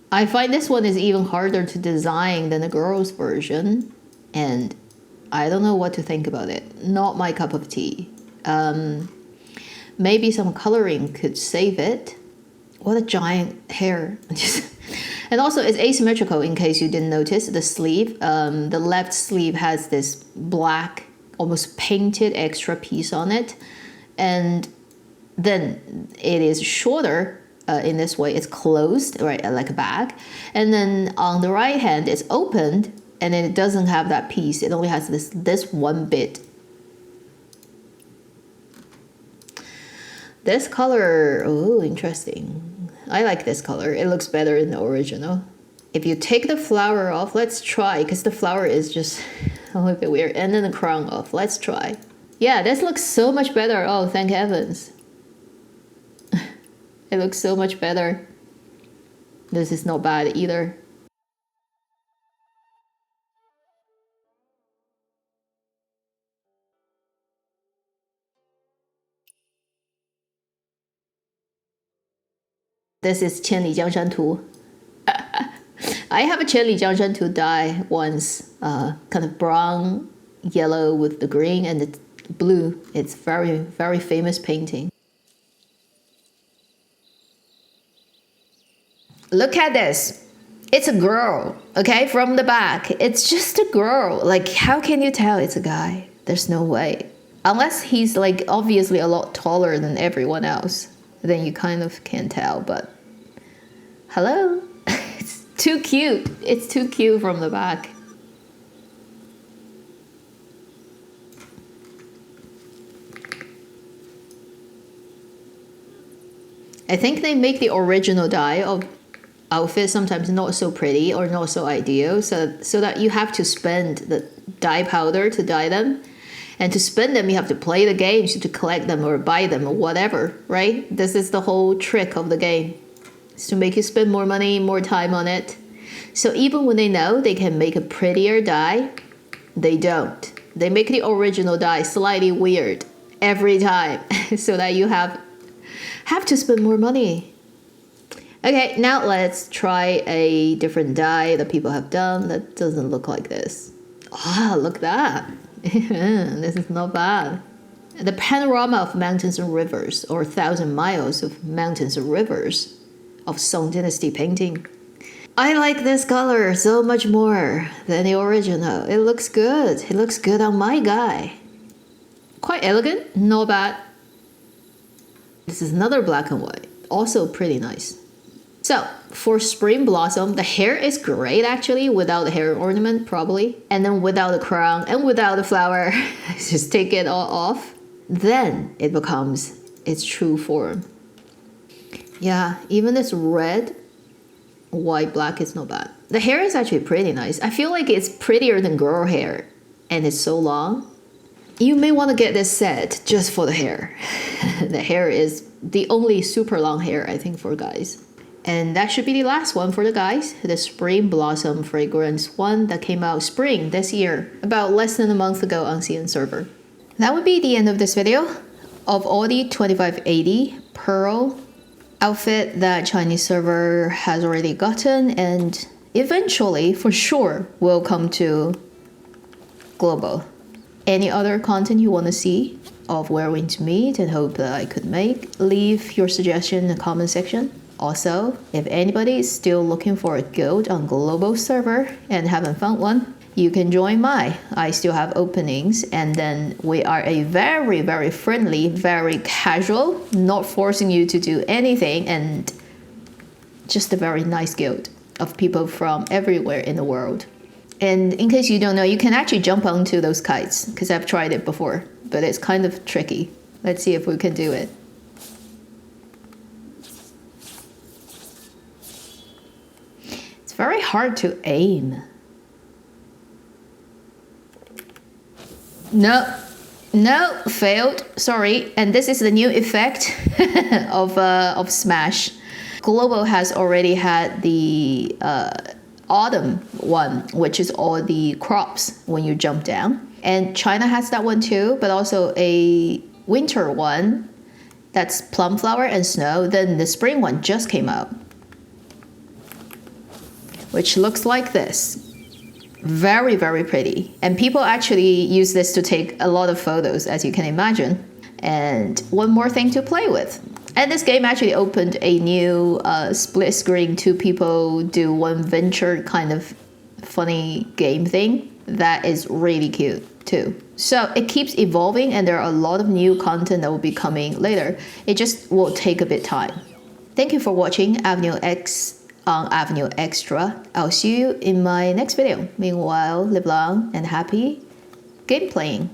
I find this one is even harder to design than the girls' version, and I don't know what to think about it. Not my cup of tea. Maybe some coloring could save it. What a giant hair. And also it's asymmetrical in case you didn't notice. The sleeve, the left sleeve has this black, almost painted extra piece on it. And then it is shorter. In this way, it's closed, right, like a bag. And then on the right hand, it's opened, and then it doesn't have that piece. It only has this one bit. This color, oh, interesting. I like this color. It looks better in the original. If you take the flower off, let's try, because the flower is just a little bit weird. And then the crown off, let's try. Yeah, this looks so much better. Oh, thank heavens. It looks so much better. This is not bad either. This is 千里江山图. I have a 千里江山图dye once, kind of brown, yellow with the green and the blue. It's very, very famous painting. Look at this. It's a girl, okay, from the back. It's just a girl. Like, how can you tell it's a guy? There's no way. Unless he's like obviously a lot taller than everyone else, then you kind of can tell, but hello? It's too cute. It's too cute from the back. I think they make the original dye of outfits sometimes not so pretty or not so ideal, so that you have to spend the dye powder to dye them, and to spend them you have to play the games to collect them or buy them or whatever, right? This is the whole trick of the game, is to make you spend more money, more time on it. So even when they know they can make a prettier dye, they don't. They make the original dye slightly weird every time so that you have to spend more money. Okay, now let's try a different dye that people have done that doesn't look like this. Ah, look at that. This is not bad. The panorama of mountains and rivers, or 1,000 miles of mountains and rivers of Song Dynasty painting. I like this color so much more than the original. It looks good. It looks good on my guy. Quite elegant, not bad. This is another black and white, also pretty nice. So, for Spring Blossom, the hair is great actually, without the hair ornament probably. And then without the crown and without the flower, just take it all off. Then it becomes its true form. Yeah, even this red, white, black is not bad. The hair is actually pretty nice. I feel like it's prettier than girl hair, and it's so long. You may want to get this set just for the hair. The hair is the only super long hair, I think, for guys. And that should be the last one for the guys, the Spring Blossom fragrance one that came out spring this year, about less than a month ago on CN server. That would be the end of this video. Of all the 2580 Pearl outfit that Chinese server has already gotten, and eventually, for sure, will come to global. Any other content you want to see of where we to meet and hope that I could make, leave your suggestion in the comment section. Also, if anybody is still looking for a guild on global server and haven't found one, you can join I still have openings, and then we are a very, very friendly, very casual, not forcing you to do anything, and just a very nice guild of people from everywhere in the world. And in case you don't know, you can actually jump onto those kites, because I've tried it before, but it's kind of tricky. Let's see if we can do it. It's very hard to aim. No, failed. Sorry. And this is the new effect of Smash. Global has already had the autumn one, which is all the crops when you jump down. And China has that one too, but also a winter one that's plum flower and snow. Then the spring one just came out, which looks like this. Very, very pretty. And people actually use this to take a lot of photos, as you can imagine. And one more thing to play with. And this game actually opened a new split screen, 2 people do 1 venture kind of funny game thing that is really cute too. So it keeps evolving, and there are a lot of new content that will be coming later. It just will take a bit time. Thank you for watching Avenue X on Avenue Extra. I'll see you in my next video. Meanwhile, live long and happy game playing.